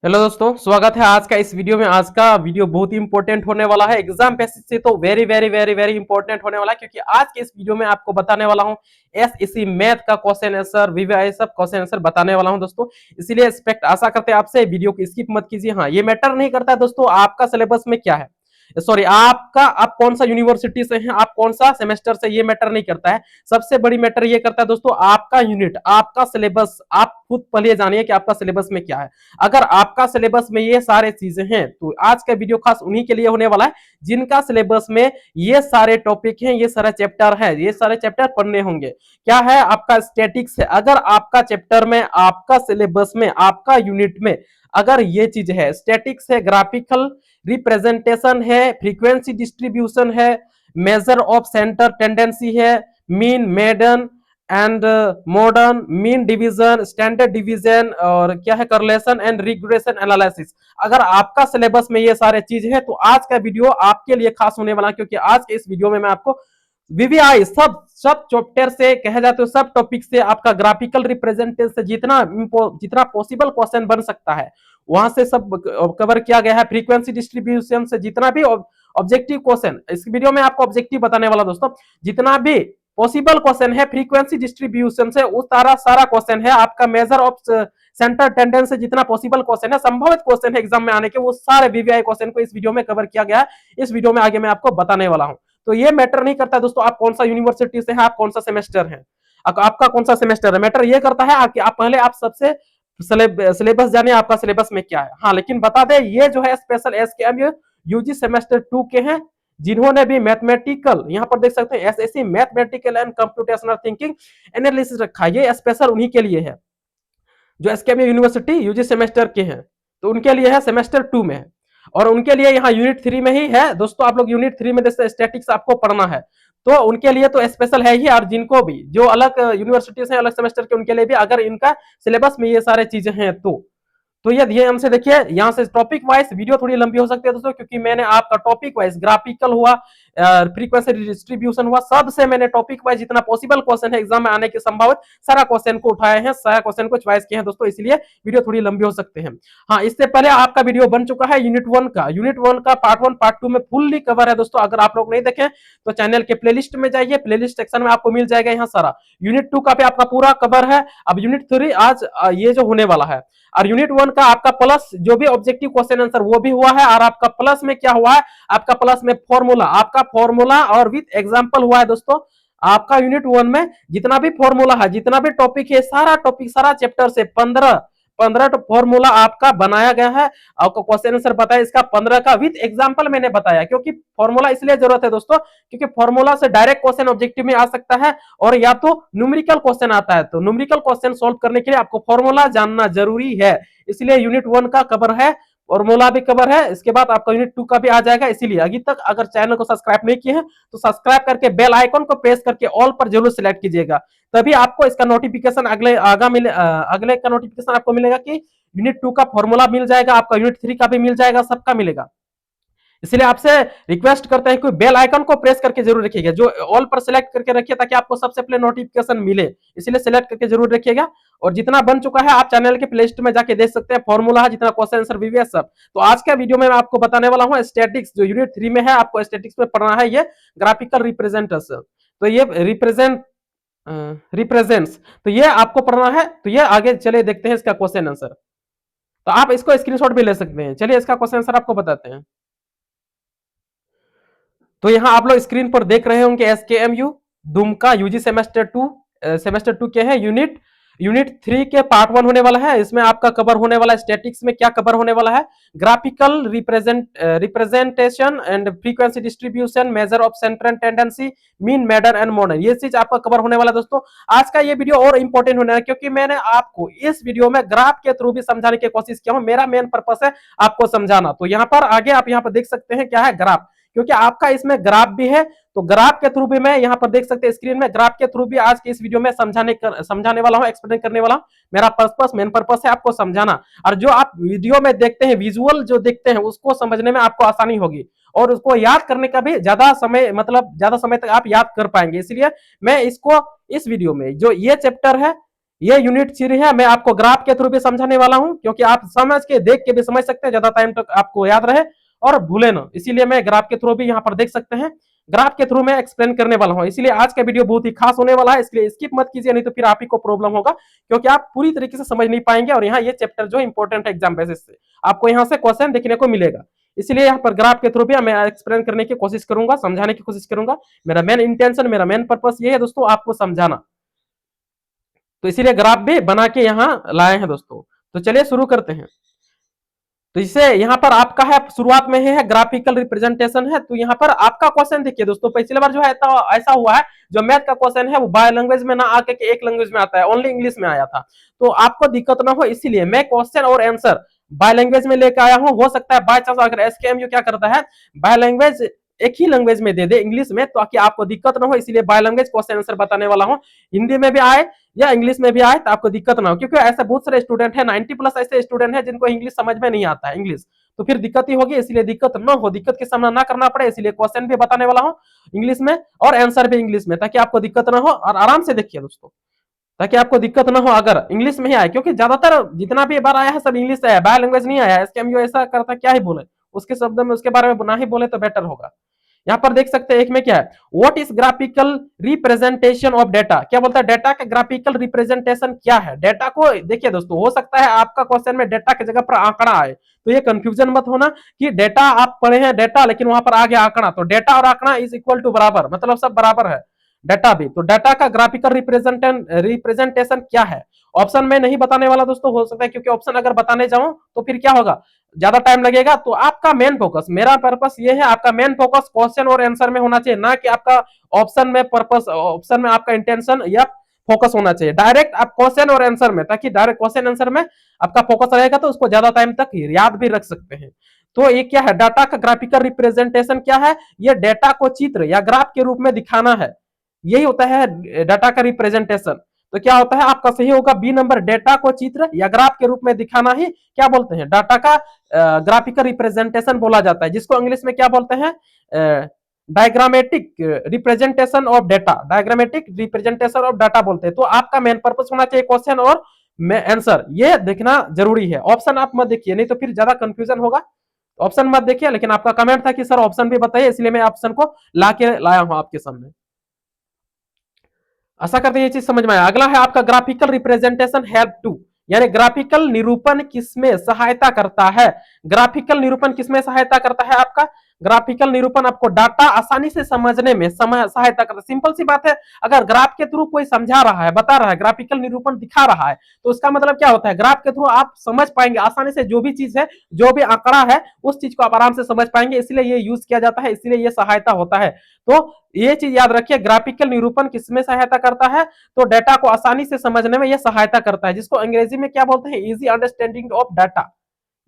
Hello दोस्तों, स्वागत है आज का इस वीडियो में। आज का वीडियो बहुत ही इंपॉर्टेंट होने वाला है, एग्जाम बेसिस से तो very very very very important होने वाला है, क्योंकि आज के इस वीडियो में आपको बताने वाला हूं एसएससी मैथ का क्वेश्चन आंसर, वीवीआई सब क्वेश्चन आंसर बताने वाला हूं दोस्तों। इसीलिए एक्सपेक्ट आशा करते हैं आपसे, वीडियो को स्किप मत कीजिए। हाँ, ये मैटर नहीं करता है दोस्तों आपका सिलेबस में क्या है, सॉरी आपका आप कौन सा यूनिवर्सिटी से हैं, आप कौन सा सेमेस्टर से, ये मैटर नहीं करता है। सबसे बड़ी मैटर ये करता है दोस्तों आपका यूनिट, आपका सिलेबस। आप खुद पहले जानिए कि आपका सिलेबस में क्या है। अगर आपका सिलेबस में ये सारे चीजें हैं तो आज का वीडियो खास उन्हीं के लिए होने वाला है जिनका सिलेबस में ये सारे टॉपिक हैं, ये सारे चैप्टर है, ये सारे चैप्टर पढ़ने होंगे। क्या है आपका स्टैटिक्स है। अगर आपका चैप्टर में, आपका सिलेबस में, आपका यूनिट में अगर ये चीज है, स्टैटिक्स है, ग्राफिकल रिप्रेजेंटेशन है, फ्रीक्वेंसी डिस्ट्रीब्यूशन है, मेजर ऑफ सेंटर टेंडेंसी है, mean median and modern, mean division, standard division, और क्या है करलेशन एंड रिग्रेशन एनालिसिस। अगर आपका सिलेबस में ये सारे चीज है तो आज का वीडियो आपके लिए खास होने वाला है, क्योंकि आज के इस वीडियो में मैं आपको वीवीआई सब सब चैप्टर से कहे जाते हो, सब टॉपिक से आपका ग्राफिकल रिप्रेजेंटेशन से जितना जितना पॉसिबल क्वेश्चन बन सकता है वहां से सब कवर किया गया है। फ्रीक्वेंसी डिस्ट्रीब्यूशन से जितना भी ऑब्जेक्टिव क्वेश्चन, इस वीडियो में आपको ऑब्जेक्टिव बताने वाला दोस्तों, जितना भी पॉसिबल क्वेश्चन है फ्रीक्वेंसी डिस्ट्रीब्यूशन से उस सारा सारा क्वेश्चन है। आपका मेजर ऑफ सेंटर टेंडेंस से जितना पॉसिबल क्वेश्चन है, संभावित क्वेश्चन है एग्जाम में आने के, वो सारे वीवीआई क्वेश्चन को इस वीडियो में कवर किया गया है। इस वीडियो में आगे मैं आपको बताने वाला हूं। तो ये मैटर नहीं करता दोस्तों आप कौन सा यूनिवर्सिटी से हैं, आप कौन सा सेमेस्टर है, आपका कौन सा सेमेस्टर है। मैटर ये करता है कि आप पहले आप सबसे सिलेबस जाने, आपका सिलेबस में क्या है। हाँ, लेकिन बता दें ये जो है स्पेशल एसकेएम यूजी सेमेस्टर 2 के हैं, जिन्होंने भी मैथमेटिकल, यहां पर देख सकते हैं SSC mathematical and computational thinking analysis रखा है, ये स्पेशल उन्हीं के लिए है जो एसकेएम यूनिवर्सिटी यूजी सेमेस्टर के हैं, तो उनके लिए है, सेमेस्टर 2 में है। और उनके लिए यहाँ यूनिट 3 में ही है दोस्तों। आप लोग यूनिट 3 में जैसे स्टैटिक्स आपको पढ़ना है तो उनके लिए तो स्पेशल है ही, और जिनको भी जो अलग यूनिवर्सिटी से अलग सेमेस्टर के, उनके लिए भी अगर इनका सिलेबस में ये सारे चीजें हैं तो ये ध्यान से देखिए। यहाँ से टॉपिक वाइज वीडियो थोड़ी लंबी हो सकती है दोस्तों, क्योंकि मैंने आपका टॉपिक वाइज ग्राफिकल हुआ, फ्रीक्वेंसी डिस्ट्रीब्यूशन हुआ, सबसे मैंने टॉपिक वाइज जितना पॉसिबल क्वेश्चन है एग्जाम में आने के संभावित सारा क्वेश्चन को उठाए हैं, सारा क्वेश्चन को चॉइस किए हैं दोस्तों, इसलिए वीडियो थोड़ी लंबी हो सकते हैं। हाँ, इससे पहले आपका वीडियो बन चुका है यूनिट 1 का। यूनिट 1 का पार्ट 1 पार्ट 2 में फुल्ली कवर है दोस्तों। अगर आप लोग नहीं देखें तो चैनल के प्लेलिस्ट में जाइए, प्लेलिस्ट सेक्शन में आपको मिल जाएगा यहाँ सारा। यूनिट 2 का भी आपका पूरा कवर है। अब यूनिट 3 आज ये जो होने वाला है, और यूनिट 1 का आपका प्लस जो भी ऑब्जेक्टिव क्वेश्चन आंसर वो भी हुआ है, और आपका प्लस में क्या हुआ है, आपका प्लस में फॉर्मूला, आपका फॉर्मूला और विद एग्जांपल हुआ है दोस्तों। आपका यूनिट 1 में जितना भी फॉर्मूला है, जितना भी टॉपिक है, सारा टॉपिक, सारा चैप्टर से 15 15 फॉर्मूला आपका बनाया गया है। आपको क्वेश्चन आंसर बताया इसका 15 का विद एग्जांपल मैंने बताया, क्योंकि फॉर्मूला इसलिए जरूरत है दोस्तों क्योंकि फॉर्मूला से डायरेक्ट क्वेश्चन ऑब्जेक्टिव में आ सकता है, और या तो न्यूमेरिकल क्वेश्चन आता है, तो न्यूमेरिकल क्वेश्चन सॉल्व करने के लिए आपको फॉर्मूला जानना जरूरी है। इसलिए यूनिट 1 का कवर है, फॉर्मूला भी कवर है, इसके बाद आपका यूनिट 2 का भी आ जाएगा। इसीलिए अभी तक अगर चैनल को सब्सक्राइब नहीं किए हैं तो सब्सक्राइब करके बेल आइकन को प्रेस करके ऑल पर जरूर सिलेक्ट कीजिएगा, तभी आपको इसका नोटिफिकेशन अगले का नोटिफिकेशन आपको मिलेगा कि यूनिट 2 का फॉर्मूला मिल जाएगा, आपका यूनिट 3 का भी मिल जाएगा, सबका मिलेगा। इसलिए आपसे रिक्वेस्ट करते हैं कि बेल आइकन को प्रेस करके जरूर रखिएगा, जो ऑल पर सिलेक्ट करके रखिए ताकि आपको सबसे पहले नोटिफिकेशन मिले, इसलिए सिलेक्ट करके जरूर रखिएगा। और जितना बन चुका है आप चैनल के प्ले लिस्ट में जाके देख सकते हैं, फॉर्मूला है, जितना क्वेश्चन आंसर वीवीएस सब। तो आज का वीडियो में मैं आपको बताने वाला हूं स्टैटिक्स, जो यूनिट 3 में है, आपको स्टैटिक्स में पढ़ना है ये ग्राफिकल रिप्रेजेंटेशन। तो ये रिप्रेजेंट्स, तो ये आपको पढ़ना है। तो ये आगे चले देखते हैं इसका क्वेश्चन आंसर। तो आप इसको स्क्रीनशॉट भी ले सकते हैं। चलिए इसका क्वेश्चन आंसर आपको बताते हैं। तो यहाँ आप लोग स्क्रीन पर देख रहे होंगे एसकेएमयू दुमका यूजी सेमेस्टर 2 के हैं, यूनिट 3 के पार्ट 1 होने वाला है। इसमें आपका कवर होने वाला है स्टैटिक्स में क्या कवर होने वाला है, graphical representation and frequency distribution, measure of centre tendency, mean median and modern, ये चीज आपका कवर होने वाला है दोस्तों। आज का ये वीडियो और इंपॉर्टेंट होने वाला है क्योंकि मैंने आपको इस वीडियो में ग्राफ के थ्रू भी समझाने की कोशिश किया हूं। मेरा मेन पर्पस है आपको समझाना। तो यहाँ पर आगे आप यहाँ पर देख सकते हैं क्या है ग्राफ, क्योंकि आपका इसमें ग्राफ भी है, तो ग्राफ के थ्रू भी मैं यहाँ पर देख सकते हैं स्क्रीन में, ग्राफ के थ्रू भी आज के इस वीडियो में समझाने वाला हूँ, एक्सप्लेन करने वाला हूँ। मेरा पर्पस, मेन पर्पस है आपको समझाना, और जो आप वीडियो में देखते हैं, विजुअल जो देखते हैं, उसको समझने में आपको आसानी होगी, और उसको याद करने का भी ज्यादा समय, मतलब ज्यादा समय तक आप याद कर पाएंगे। इसलिए मैं इसको इस वीडियो में जो ये चैप्टर है, ये यूनिट थ्री है, मैं आपको ग्राफ के थ्रू भी समझाने वाला हूं, क्योंकि आप समझ के देख के भी समझ सकते हैं, ज्यादा टाइम तक आपको याद रहे और भूले ना, इसीलिए मैं ग्राफ के थ्रू भी यहाँ पर देख सकते हैं, ग्राफ के थ्रू मैं एक्सप्लेन करने वाला हूं। इसलिए आज का वीडियो बहुत ही खास होने वाला है, इसलिए स्किप मत कीजिए, नहीं तो फिर आप ही को प्रॉब्लम होगा, क्योंकि आप पूरी तरीके से समझ नहीं पाएंगे। और यहाँ ये चैप्टर जो इंपॉर्टेंट है एग्जाम बेसिस से, आपको यहाँ से क्वेश्चन देखने को मिलेगा, इसलिए यहाँ पर ग्राफ के थ्रू भी मैं एक्सप्लेन करने की कोशिश करूंगा, समझाने की कोशिश करूंगा। मेरा मेन इंटेंशन, मेरा मेन पर्पस ये है दोस्तों, आपको समझाना, तो इसीलिए ग्राफ भी बना के यहाँ लाए हैं दोस्तों। तो चलिए शुरू करते हैं। तो इसे यहाँ पर आपका है, शुरुआत में है ग्राफिकल रिप्रेजेंटेशन है। तो यहाँ पर आपका क्वेश्चन देखिए दोस्तों, पिछली बार जो है ऐसा हुआ है, जो मैथ का क्वेश्चन है वो बाय लैंग्वेज में ना आके के एक लैंग्वेज में आता है, ओनली इंग्लिश में आया था। तो आपको दिक्कत ना हो इसलिए मैं क्वेश्चन और आंसर बाय लैंग्वेज में लेकर आया हूं। हो सकता है बाय चांस अगर एसकेएमयू क्या करता है, बाय लैंग्वेज एक ही लैंग्वेज में दे दे इंग्लिश में, ताकि आपको दिक्कत ना हो, इसलिए बाय लैंग्वेज क्वेश्चन आंसर बताने वाला हूं। हिंदी में भी आए या इंग्लिश में भी आए तो आपको दिक्कत ना हो, क्योंकि ऐसे बहुत सारे स्टूडेंट है, 90+ ऐसे स्टूडेंट है जिनको इंग्लिश समझ में नहीं आता है इंग्लिश, तो फिर दिक्कत ही होगी। इसलिए दिक्कत ना हो, दिक्कत की सामना ना करना पड़े, इसलिए क्वेश्चन भी बताने वाला हूं इंग्लिश में और आंसर भी इंग्लिश में, ताकि आपको दिक्कत ना हो। और आराम से देखिए दोस्तों, ताकि आपको दिक्कत ना हो अगर इंग्लिश में ही आए, क्योंकि ज्यादातर जितना भी बार आया है सब इंग्लिश आया है, बाय लैंग्वेज नहीं आया है। एसकेएमयू ऐसा करता क्या ही बोले, उसके शब्द में उसके बारे में ना ही बोले तो बेटर होगा। यहाँ पर देख सकते हैं एक में क्या है, what is graphical representation of data, क्या बोलता है डेटा का ग्राफिकल रिप्रेजेंटेशन क्या है। डेटा को देखिए दोस्तों, हो सकता है आपका क्वेश्चन में डेटा की जगह पर आंकड़ा आए, तो ये कंफ्यूजन मत होना कि डेटा आप पढ़े हैं डेटा, लेकिन वहां पर आ गया आंकड़ा। तो डेटा और आंकड़ा इज इक्वल टू बराबर, मतलब सब बराबर है। डेटा भी, तो डेटा का ग्राफिकल रिप्रेजेंटेशन क्या है, ऑप्शन में नहीं बताने वाला दोस्तों। हो सकता है क्योंकि ऑप्शन अगर बताने जाऊं तो फिर क्या होगा, ज्यादा टाइम लगेगा। तो आपका मेन फोकस, मेरा पर्पस ये है, आपका मेन फोकस क्वेश्चन और आंसर में होना चाहिए, ना कि आपका ऑप्शन में पर्पस, ऑप्शन में आपका इंटेंशन या फोकस होना चाहिए। डायरेक्ट आप क्वेश्चन और आंसर में, ताकि डायरेक्ट क्वेश्चन आंसर में आपका फोकस रहेगा, तो उसको ज्यादा टाइम तक याद भी रख सकते हैं। तो ये क्या है, डाटा का ग्राफिकल रिप्रेजेंटेशन क्या है, ये डेटा को चित्र या ग्राफ के रूप में दिखाना है, यही होता है डाटा का रिप्रेजेंटेशन। तो क्या होता है आपका सही होगा बी नंबर, डेटा को चित्र या ग्राफ के रूप में दिखाना ही क्या बोलते हैं, डाटा का ग्राफिकल रिप्रेजेंटेशन बोला जाता है, जिसको इंग्लिश में क्या बोलते हैं, diagrammatic representation of data, diagrammatic representation of data बोलते हैं। तो आपका मेन पर्पस होना चाहिए क्वेश्चन और आंसर, ये देखना जरूरी है। ऑप्शन आप मत देखिए, नहीं तो फिर ज्यादा कंफ्यूजन होगा। ऑप्शन मत देखिए, लेकिन आपका कमेंट था कि सर ऑप्शन भी बताइए, इसलिए मैं ऑप्शन को लाया हूं आपके सामने। आशा करते हैं ये चीज समझ में आया। अगला है आपका ग्राफिकल रिप्रेजेंटेशन हेल्प टू, यानी ग्राफिकल निरूपण किसमें सहायता करता है। ग्राफिकल निरूपण किसमें सहायता करता है आपका, ग्राफिकल निरूपण आपको डाटा आसानी से समझने में सहायता करता है। सिंपल सी बात है, अगर ग्राफ के थ्रू कोई समझा रहा है, बता रहा है, ग्राफिकल निरूपण दिखा रहा है, तो उसका मतलब क्या होता है, ग्राफ के थ्रू आप समझ पाएंगे आसानी से, जो भी चीज है, जो भी आंकड़ा है, उस चीज को आप आराम से समझ पाएंगे, इसलिए ये यूज किया जाता है, इसलिए ये सहायता होता है। तो ये चीज याद रखिए, ग्राफिकल निरूपण किसमें सहायता करता है, तो डेटा को आसानी से समझने में यह सहायता करता है, जिसको अंग्रेजी में क्या बोलते हैं, इजी अंडरस्टैंडिंग ऑफ डाटा।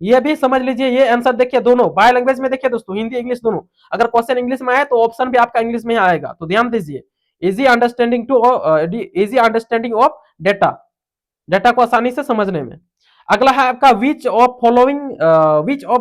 ये भी समझ लीजिए, ये आंसर देखिए, दोनों बाय लैंग्वेज में देखिए दोस्तों, हिंदी इंग्लिश दोनों। अगर क्वेश्चन इंग्लिश में आए तो ऑप्शन भी आपका इंग्लिश में आएगा, तो ध्यान दीजिए, easy understanding to easy understanding of data, data को आसानी से समझने में। अगला है आपका which of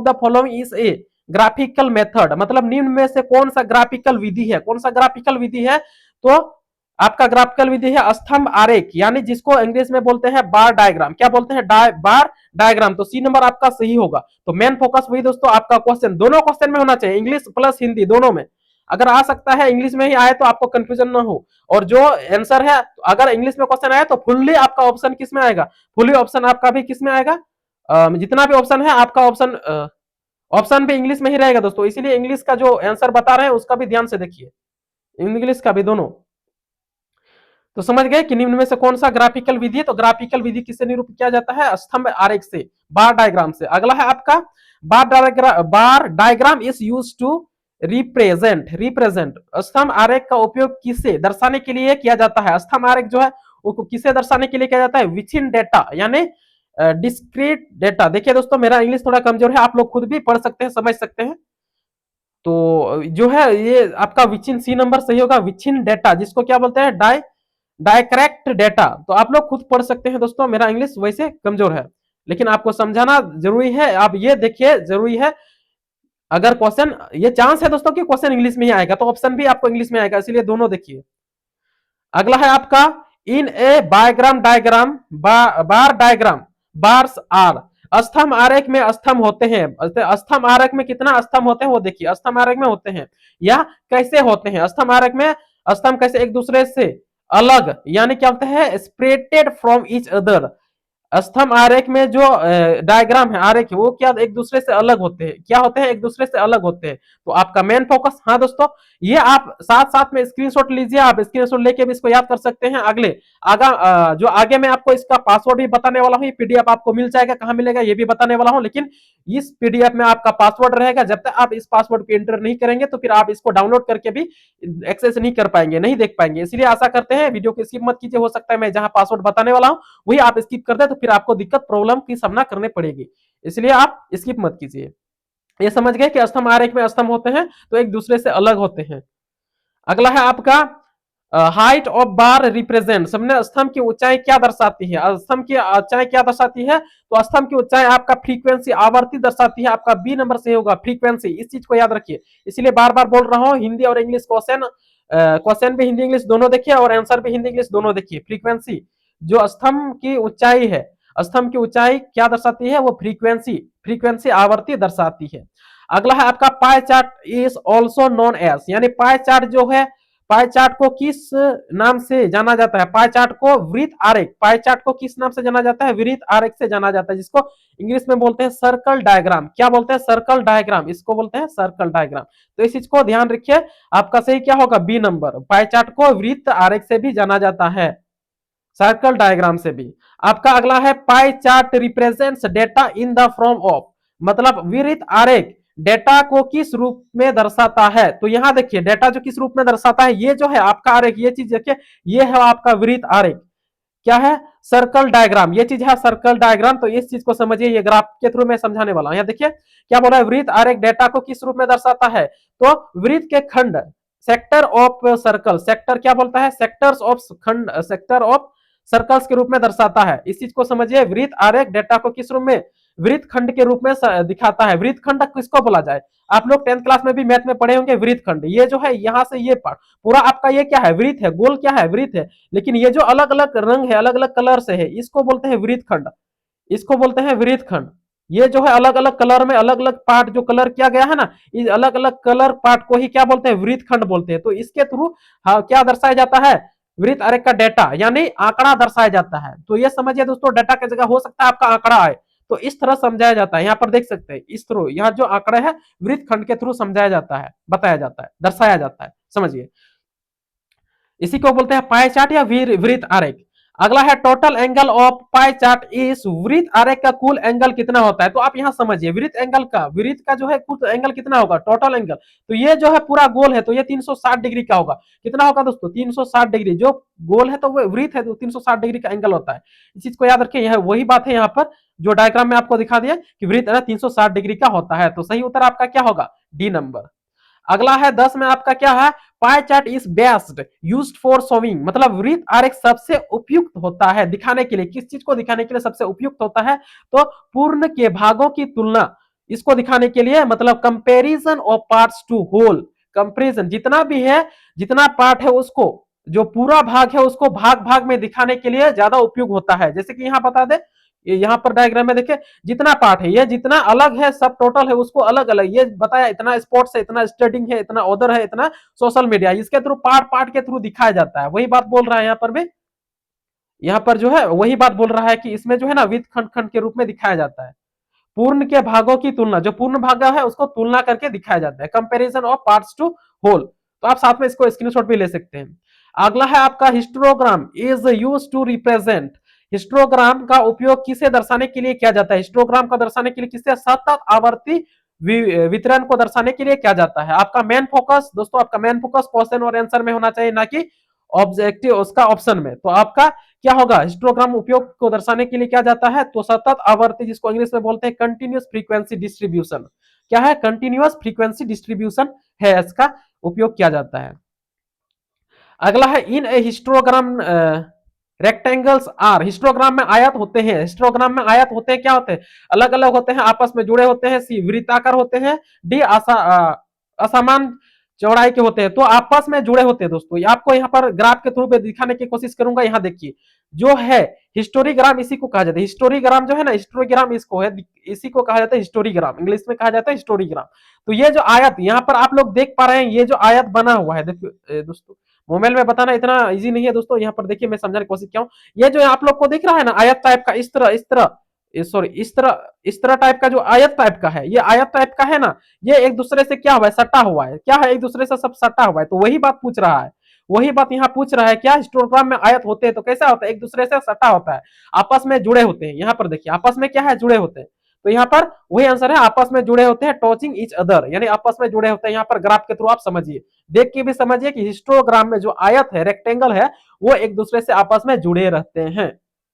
the following is a graphical method, मतलब निम्न में से कौन सा ग्राफिकल विधि है, कौन सा ग्राफिकल विधि है, तो आपका ग्राफिकल विधि है स्तंभ आरेख, यानी जिसको इंग्लिश में बोलते हैं बार डायग्राम, क्या बोलते हैं, बार डायग्राम। तो सी नंबर आपका सही होगा। तो मेन फोकस वही दोस्तों आपका क्वेश्चन, दोनों क्वेश्चन में होना चाहिए, इंग्लिश प्लस हिंदी दोनों में। अगर आ सकता है इंग्लिश में ही आए तो आपको कंफ्यूजन ना हो, और जो आंसर है अगर इंग्लिश में क्वेश्चन आए तो फुल्ली आपका ऑप्शन किस में आएगा, फुल्ली ऑप्शन आपका भी किस में आएगा, जितना भी ऑप्शन है आपका ऑप्शन भी इंग्लिश में ही रहेगा दोस्तों। इसीलिए इंग्लिश का जो आंसर बता रहे हैं उसका भी ध्यान से देखिए, इंग्लिश का भी दोनों। तो समझ गए कि निम्न में से कौन सा ग्राफिकल विधि है, तो ग्राफिकल विधि किससे निरूपित किया जाता है, स्तंभ आरेख से, बार डायग्राम से। अगला है आपका bar diagram is use to represent, स्तंभ आरेख का उपयोग किसे दर्शाने के लिए किया जाता है, स्तंभ आरेख जो है वो किसे दर्शाने के लिए किया जाता है, विचिन डेटा, यानी डिस्क्रीट डेटा। देखिए दोस्तों, मेरा इंग्लिश थोड़ा कमजोर है, आप लोग खुद भी पढ़ सकते हैं, समझ सकते हैं। तो जो है ये आपका विचिन, सी नंबर सही होगा, विचिन डेटा, जिसको क्या बोलते हैं, डायकरेक्ट डेटा। तो आप लोग खुद पढ़ सकते हैं दोस्तों, मेरा इंग्लिश वैसे कमजोर है, लेकिन आपको समझाना जरूरी है। आप ये देखिए, जरूरी है, अगर क्वेश्चन, ये चांस है दोस्तों कि क्वेश्चन इंग्लिश में ही आएगा, तो ऑप्शन भी आपको इंग्लिश में आएगा, इसलिए दोनों देखिए। अगला है आपका इन ए बायग्राम diagram bar diagram bars are, स्तंभ आरेख में स्तंभ होते हैं, स्तंभ आरेख में कितना स्तंभ होते हैं वो देखिए, स्तंभ आरेख में होते हैं या कैसे होते हैं स्तंभ आरेख में, स्तंभ कैसे एक दूसरे से अलग, यानी क्या होता है सेपरेटेड फ्रॉम ईच अदर, स्तंभ आरेख में जो डायग्राम है आरेख है वो क्या एक दूसरे से अलग होते हैं, क्या होते हैं एक दूसरे से अलग होते हैं। तो आपका मेन फोकस, हाँ दोस्तों ये आप साथ साथ में स्क्रीनशॉट लीजिए, आप स्क्रीनशॉट लेके भी इसको याद कर सकते हैं। अगले जो आगे मैं आपको इसका पासवर्ड भी बताने वाला हूँ, पीडीएफ आपको मिल जाएगा, कहाँ मिलेगा ये भी बताने वाला हूँ, लेकिन इस पीडीएफ में आपका पासवर्ड रहेगा, जब तक आप इस पासवर्ड को एंटर नहीं करेंगे तो फिर आप इसको डाउनलोड करके भी एक्सेस नहीं कर पाएंगे, नहीं देख पाएंगे। इसलिए आशा करते हैं वीडियो को स्किप मत कीजिए, हो सकता है मैं जहां पासवर्ड बताने वाला हूं वही आप स्किप कर दे तो फिर आपको दिक्कत प्रॉब्लम की सामना करने पड़ेगी, इसलिए आप स्किप मत कीजिए। ये समझ गए कि स्तंभ आरेख में स्तंभ होते हैं तो एक दूसरे से अलग होते हैं। अगला है आपका हाइट ऑफ बार रिप्रेजेंट, समझे स्तंभ की ऊंचाई क्या दर्शाती है, स्तंभ की ऊंचाई क्या दर्शाती है, तो स्तंभ की ऊंचाई आपका फ्रीक्वेंसी आवर्ती दर्शाती है, आपका बी नंबर से होगा फ्रीक्वेंसी, इस चीज को याद रखिए। इसलिए बार बार बोल रहा हूं हिंदी और इंग्लिश क्वेश्चन, क्वेश्चन भी हिंदी इंग्लिश दोनों देखिए और आंसर भी हिंदी इंग्लिश दोनों देखिए। फ्रीक्वेंसी जो स्तंभ की ऊंचाई है, स्तंभ की ऊंचाई क्या दर्शाती है, वो फ्रीक्वेंसी, फ्रीक्वेंसी आवर्ती दर्शाती है। अगला है आपका pie chart is also known as, यानी पाई चार्ट जो है, पाई चार्ट को किस नाम से जाना जाता है, पाई चार्ट को वृत्त आरेख, पाई चार्ट को किस नाम से जाना जाता है, वृत्त आरेख से जाना जाता है, जिसको इंग्लिश में बोलते हैं सर्कल डायग्राम। क्या बोलते हैं, सर्कल डायग्राम, इसको बोलते हैं सर्कल डायग्राम। तो इस चीज को ध्यान रखिए, आपका सही क्या होगा बी नंबर, पाई चार्ट को वृत्त आरेख से भी जाना जाता है, सर्कल डायग्राम से भी। आपका अगला है pie chart represents data in the form of, मतलब वृत्त आरेख डेटा को किस रूप में दर्शाता है, तो यहां देखिए डेटा जो किस रूप में दर्शाता है, ये जो है आपका आरेख, ये चीज देखिए ये है आपका वृत्त आरेख, क्या है सर्कल डायग्राम, ये चीज है सर्कल डायग्राम। तो इस चीज को समझिए, ये ग्राफ के थ्रू मैं समझाने वाला हूं। यहाँ देखिए क्या बोला है, वृत्त आरेख डेटा को किस रूप में दर्शाता है, तो वृत्त के खंड, सेक्टर ऑफ सर्कल, सेक्टर क्या बोलता है, सेक्टर्स ऑफ खंड, सेक्टर ऑफ सर्कल्स के रूप में दर्शाता है। इस चीज को समझिए, वृत्त आरेख डेटा को किस रूप में, वृत्त खंड के रूप में दिखाता है। वृत्त खंड किसको बोला जाए, आप लोग 10th क्लास में भी मैथ में पढ़े होंगे वृत्त खंड, ये जो है यहाँ से ये पार्ट पूरा आपका ये क्या है वृत्त है, गोल क्या है वृत्त है, लेकिन ये जो अलग अलग रंग है अलग अलग कलर से है इसको बोलते हैं वृत्त खंड, इसको बोलते हैं वृत्त खंड। ये जो है अलग अलग कलर में अलग अलग पार्ट जो कलर किया गया है ना, इस अलग अलग कलर पार्ट को ही क्या बोलते हैं वृत्त खंड बोलते हैं। तो इसके थ्रू क्या दर्शाया जाता है, वृत्त आरेख का डेटा यानी आंकड़ा दर्शाया जाता है। तो ये समझिए दोस्तों, डेटा की जगह हो सकता है आपका आंकड़ा आए, तो इस तरह समझाया जाता है। यहाँ पर देख सकते हैं इस थ्रू, यहाँ जो आंकड़ा है वृत्त खंड के थ्रू समझाया जाता है, बताया जाता है, दर्शाया जाता है, समझिए। इसी को बोलते हैं पाई चार्ट या वृत्त आरेख। अगला है total angle of pie chart इस, वृत्त आरेख का कुल एंगल कितना होता है, तो आप यहां समझिए वृत्त एंगल का, वृत्त का जो है कुल एंगल कितना होगा टोटल एंगल, तो ये जो है पूरा गोल है तो ये 360 डिग्री का होगा। कितना होगा दोस्तों 360 डिग्री, जो गोल है तो वो वृत्त है तो 360 डिग्री का एंगल होता है। इस चीज को याद रखिए, यह वही बात है यहाँ पर जो डायग्राम में आपको दिखा दिया कि वृत्त 360 डिग्री का होता है। तो सही उत्तर आपका क्या होगा डी नंबर। अगला है 10 में आपका क्या है, पाई chart is best used for showing, मतलब वृत्त आरेख सबसे उपयुक्त होता है दिखाने के लिए, किस चीज को दिखाने के लिए सबसे उपयुक्त होता है, तो पूर्ण के भागों की तुलना, इसको दिखाने के लिए, मतलब comparison of parts to whole, comparison जितना भी है, जितना पार्ट है उसको, जो पूरा भाग है उसको भाग भाग में दिखाने के लिए ज्यादा उपयोग होता है। जैसे कि यहाँ बता दे, यहाँ पर डायग्राम में देखिए जितना पार्ट है ये जितना अलग है सब टोटल है उसको अलग अलग ये बताया, इतना स्पोर्ट्स है, इतना स्टडिंग है, इतना उधर है, इतना सोशल मीडिया, इसके थ्रू पार्ट पार्ट के थ्रू दिखाया जाता है। वही बात बोल रहा है यहाँ पर भी, यहाँ पर जो है वही बात बोल रहा है कि इसमें जो है ना वित्त खंड खंड के रूप में दिखाया जाता है, पूर्ण के भागों की तुलना, जो पूर्ण भाग है उसको तुलना करके दिखाया जाता है, comparison of parts to whole. तो आप साथ में इसको स्क्रीनशॉट भी ले सकते हैं। अगला है आपका histogram is use to represent, histogram का उपयोग किसे दर्शाने के लिए किया जाता है, हिस्टोग्राम को दर्शाने के लिए किसे, सतत आवर्ती वितरण को दर्शाने के लिए किया जाता है। आपका मेन फोकस दोस्तों, आपका मेन फोकस क्वेश्चन और आंसर में होना चाहिए, ना कि ऑब्जेक्टिव उसका ऑप्शन में। तो आपका क्या होगा, हिस्टोग्राम उपयोग को दर्शाने के लिए क्या जाता है, तो सतत आवर्ती, जिसको इंग्लिश में बोलते हैं कंटिन्यूअस फ्रीक्वेंसी डिस्ट्रीब्यूशन, क्या है कंटिन्यूअस फ्रीक्वेंसी डिस्ट्रीब्यूशन है, इसका उपयोग किया जाता है। अगला है इन ए हिस्टोग्राम रेक्टेंगल्स आर, हिस्टोग्राम में आयत होते हैं, हिस्टोग्राम में आयत होते हैं, क्या होते हैं अलग अलग होते हैं, आपस में जुड़े होते हैं, सी वृत्ताकार होते हैं, डी असमान चौड़ाई के होते हैं, तो आपस में जुड़े होते हैं दोस्तों। आपको यहाँ पर ग्राफ के थ्रू पे दिखाने की कोशिश करूंगा। यहाँ देखिए जो है हिस्टोरीग्राम, इसी को कहा जाता है हिस्टोरीग्राम जो है ना, हिस्टोरीग्राम इसको है, इसी को कहा जाता है हिस्टोरीग्राम, इंग्लिश में कहा जाता है हिस्टोरीग्राम। तो ये जो आयत यहाँ पर आप लोग देख पा रहे हैं, ये जो आयत बना हुआ है, देखिए दोस्तों मोबाइल में बताना इतना इजी नहीं है दोस्तों। यहाँ पर देखिए मैं समझाने की कोशिश किया हूँ। ये जो आप लोग को दिख रहा है ना आयत टाइप का, इस तरह सॉरी इस तरह टाइप का जो आयत टाइप का है, ये आयत टाइप का है ना, ये एक दूसरे से क्या हुआ है, सटा हुआ है। क्या है, एक दूसरे से सब सटा हुआ है। तो वही बात पूछ रहा है, वही बात यहाँ पूछ रहा है। क्या हिस्टोग्राम में आयत होते हैं तो कैसा होता है, एक दूसरे से सटा होता है, आपस में जुड़े होते हैं। यहाँ पर देखिए आपस में क्या है, जुड़े होते हैं। तो यहाँ पर वही आंसर है, आपस में जुड़े होते हैं, टचिंग ईच अदर, यानी आपस में जुड़े होते हैं। यहाँ पर ग्राफ के थ्रू आप समझिए, देख के भी समझिए कि हिस्टोग्राम में जो आयत है, रेक्टेंगल है, वो एक दूसरे से आपस में जुड़े रहते हैं।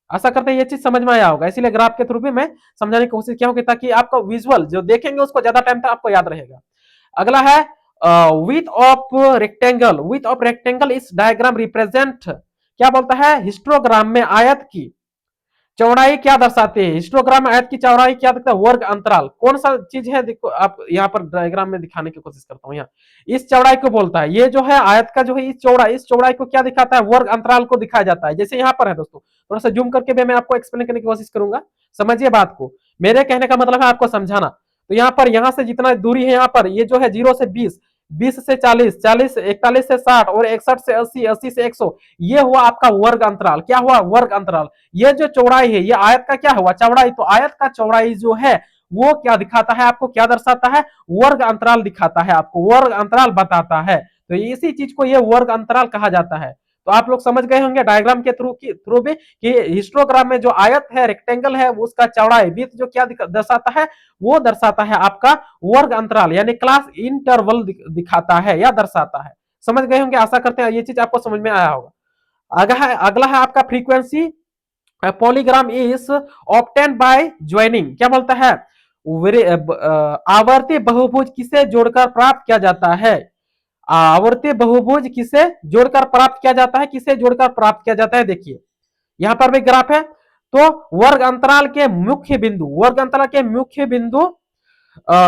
आशा करते हैं ये चीज समझ में आया होगा, इसीलिए ग्राफ के थ्रू भी मैं समझाने की कोशिश किया हूँ, ताकि आपको विजुअल जो देखेंगे उसको ज्यादा टाइम तक आपको याद रहेगा। अगला है width of rectangle, width of rectangle इस डायग्राम रिप्रेजेंट, क्या बोलता है, हिस्टोग्राम में आयत की चौड़ाई क्या दर्शाते हैं, हिस्टोग्राम में आयत की चौड़ाई क्या दिखता है, वर्ग अंतराल। कौन सा चीज है, देखो आप यहाँ पर डायग्राम में दिखाने की कोशिश करता हूँ। यहाँ इस चौड़ाई को बोलता है, ये जो है आयत का जो है इस चौड़ाई को क्या दिखाता है, वर्ग अंतराल को दिखाया जाता है। जैसे यहाँ पर है दोस्तों, थोड़ा सा जूम करके भी मैं आपको एक्सप्लेन करने की कोशिश करूंगा, समझिए बात को। मेरे कहने का मतलब है आपको समझाना। तो यहाँ पर यहाँ से जितना दूरी है, यहाँ पर ये जो है 0 से 20, 20 से 40, 40 41 से 60 और 61 से 80, 80 से 100, ये हुआ आपका वर्ग अंतराल। क्या हुआ, वर्ग अंतराल। ये जो चौड़ाई है, ये आयत का क्या हुआ, चौड़ाई। तो आयत का चौड़ाई जो है वो क्या दिखाता है आपको, क्या दर्शाता है, वर्ग अंतराल दिखाता है आपको, वर्ग अंतराल बताता है। तो इसी चीज को ये वर्ग अंतराल कहा जाता है। तो आप लोग समझ गए होंगे डायग्राम के थ्रू भी कि हिस्टोग्राम में जो आयत है, रेक्टेंगल है, उसका चौड़ाई विड्थ जो क्या दर्शाता है, वो दर्शाता है आपका वर्ग अंतराल, यानी क्लास इंटरवल दिखाता है या दर्शाता है। समझ गए होंगे, आशा करते हैं ये चीज आपको समझ में आया होगा। अगला है आपका frequency polygram is obtained by joining, क्या बोलता है, आवर्ती बहुभुज किसे जोड़कर प्राप्त किया जाता है, आवर्ती बहुभुज किसे जोड़कर प्राप्त किया जाता है, किसे जोड़कर प्राप्त किया जाता है। देखिए यहां पर भी ग्राफ है। तो वर्ग अंतराल के मुख्य बिंदु, वर्ग अंतराल के मुख्य बिंदु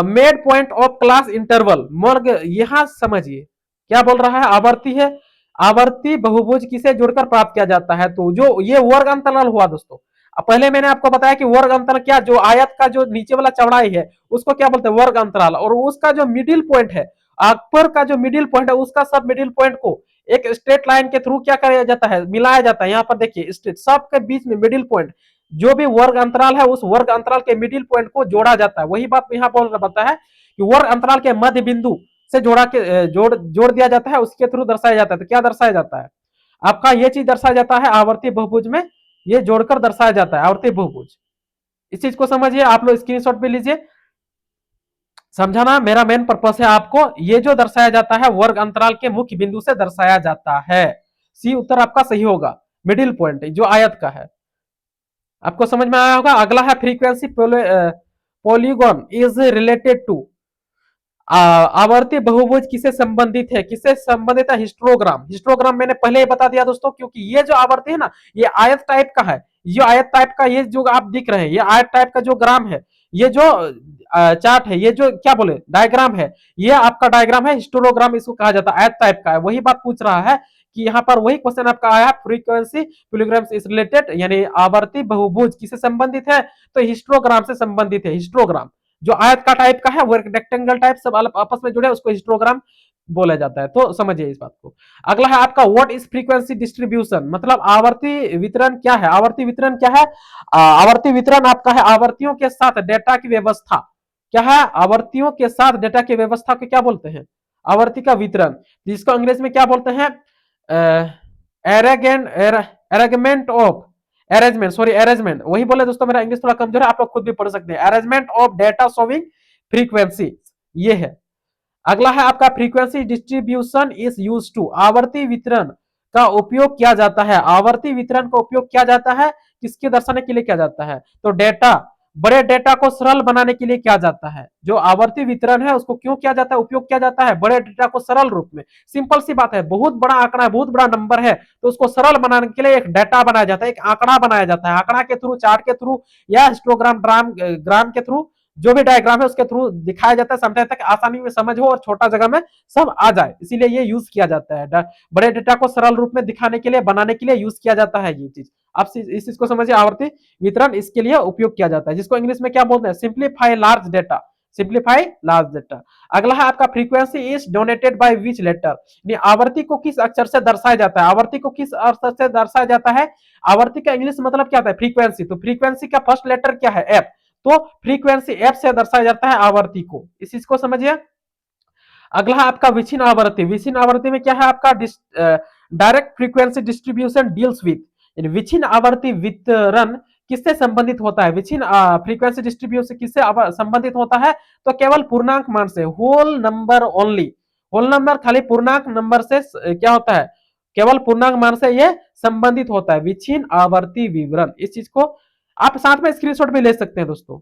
made point of class interval, वर्ग, यहां समझिए क्या बोल रहा है, आवर्ती है, आवर्ती बहुभुज किसे जोड़कर प्राप्त किया जाता है। तो जो ये वर्ग अंतराल हुआ दोस्तों, पहले मैंने आपको बताया कि वर्ग अंतराल क्या, जो आयत का जो नीचे वाला चौड़ाई है उसको क्या बोलते हैं, वर्ग अंतराल। और उसका जो मिडिल पॉइंट है, ऊपर का जो मिडिल पॉइंट है, उसका सब मिडिल पॉइंट को एक स्ट्रेट लाइन के थ्रू क्या किया जाता है, मिलाया जाता है। यहाँ पर देखिए स्ट्रेट, सब के बीच में मिडिल पॉइंट, जो भी वर्ग अंतराल है उस वर्ग अंतराल के मिडिल पॉइंट को जोड़ा जाता है। वही बात यहाँ पर बताता है कि वर्ग अंतराल के मध्य बिंदु से जोड़ दिया जाता है, उसके थ्रू दर्शाया जाता है। तो क्या दर्शाया जाता है आपका, ये चीज दर्शाया जाता है आवर्ती बहुभुज में, ये जोड़कर दर्शाया जाता है आवर्ती बहुभुज। इस चीज को समझिए, आप लोग स्क्रीनशॉट पे लीजिए, समझाना मेरा मेन पर्पस है आपको। ये जो दर्शाया जाता है वर्ग अंतराल के मुख्य बिंदु से दर्शाया जाता है। सी उत्तर आपका सही होगा, मिडिल पॉइंट जो आयत का है। आपको समझ में आया होगा। अगला है frequency polygon is related to, आवर्ती बहुभुज किसे संबंधित है, किसे संबंधित है, हिस्टोग्राम। हिस्टोग्राम मैंने पहले ही बता दिया दोस्तों, क्योंकि ये जो आवर्ती है ना, ये आयत टाइप का है। ये आयत टाइप का, ये जो आप दिख रहे हैं, ये आयत टाइप का जो ग्राम है, ये जो चार्ट है, ये जो क्या बोले डायग्राम है, ये आपका डायग्राम है, हिस्टोग्राम इसको कहा जाता है, आयत टाइप का है। वही बात पूछ रहा है कि यहाँ पर वही क्वेश्चन आपका आया, फ्रीक्वेंसी पॉलीग्राम इज रिलेटेड, यानी आवर्ती बहुभुज किसे संबंधित है, तो हिस्टोग्राम से संबंधित है। हिस्टोग्राम जो आयत का टाइप का है, वो रेक्टेंगल टाइप सब आपस में जुड़े, उसको हिस्टोग्राम बोला जाता है। तो समझिए इस बात को। अगला है आपका व्हाट इज फ्रीक्वेंसी डिस्ट्रीब्यूशन, मतलब आवर्ती वितरण क्या है। आवर्ती वितरण क्या है, आवर्ती वितरण आपका है आवर्तियों के साथ डेटा की व्यवस्था। क्या है, आवर्तियों के साथ डेटा की व्यवस्था को क्या बोलते हैं, आवर्ती का वितरण, जिसको अंग्रेजी में क्या बोलते हैं, अरेंजमेंट ऑफ, अरेंजमेंट, वही बोले दोस्तों, मेरा इंग्लिश थोड़ा कमजोर है, आप लोग खुद भी पढ़ सकते हैं। Arrangement of data showing frequency, ये है। अगला है आपका frequency distribution is use to, आवर्ती वितरण का उपयोग किया जाता है। आवर्ती वितरण का उपयोग किया जाता है किसके दर्शाने के लिए किया जाता है, तो डेटा, बड़े डेटा को सरल बनाने के लिए किया जाता है। जो आवर्ती वितरण है उसको क्यों किया जाता है, उपयोग किया जाता है, बड़े डेटा को सरल रूप में। सिंपल सी बात है, बहुत बड़ा आंकड़ा है, बहुत बड़ा नंबर है, तो उसको सरल बनाने के लिए एक डेटा बनाया जाता है, एक आंकड़ा बनाया जाता है। आंकड़ा के थ्रू, चार्ट के थ्रू या हिस्टोग्राम ग्राम के थ्रू जो भी डायग्राम है उसके थ्रू दिखाया जाता है, समझाया जाता है कि आसानी में समझ हो और छोटा जगह में सब आ जाए, इसीलिए ये यूज किया जाता है। बड़े डेटा को सरल रूप में दिखाने के लिए, बनाने के लिए यूज किया जाता है ये चीज। आप इस चीज को समझिए, आवर्ती वितरण इसके लिए उपयोग किया जाता है, जिसको इंग्लिश में क्या बोलते हैं, simplify large data, simplify large data. अगला है आपका frequency is donated by which letter, आवर्ती को किस अक्षर से दर्शाया जाता है, आवर्ती को किस अक्षर से दर्शाया जाता है, आवर्ती का इंग्लिश मतलब क्या होता है, फ्रीक्वेंसी, तो फ्रीक्वेंसी का फर्स्ट लेटर क्या है, एफ, तो फ्रीक्वेंसी एफ से दर्शाया जाता है आवर्ती को, इस चीज को समझिए। अगला है आपका विचिन आवर्ती, विचिन आवर्ती में क्या है आपका, direct frequency distribution deals with, विचिन आवर्ती वितरण किससे संबंधित होता है, विचिन फ्रीक्वेंसी डिस्ट्रीब्यूशन किससे संबंधित होता है, तो केवल पूर्णांक मान से, whole number only, whole number खाली पूर्णांक नंबर से क्या होता है, केवल पूर्णांक मान से ये संबंधित होता है, विचिन आवर्ती विवरण, इस चीज को आप साथ में स्क्रीनशॉट भी ले सकते हैं दोस्तों।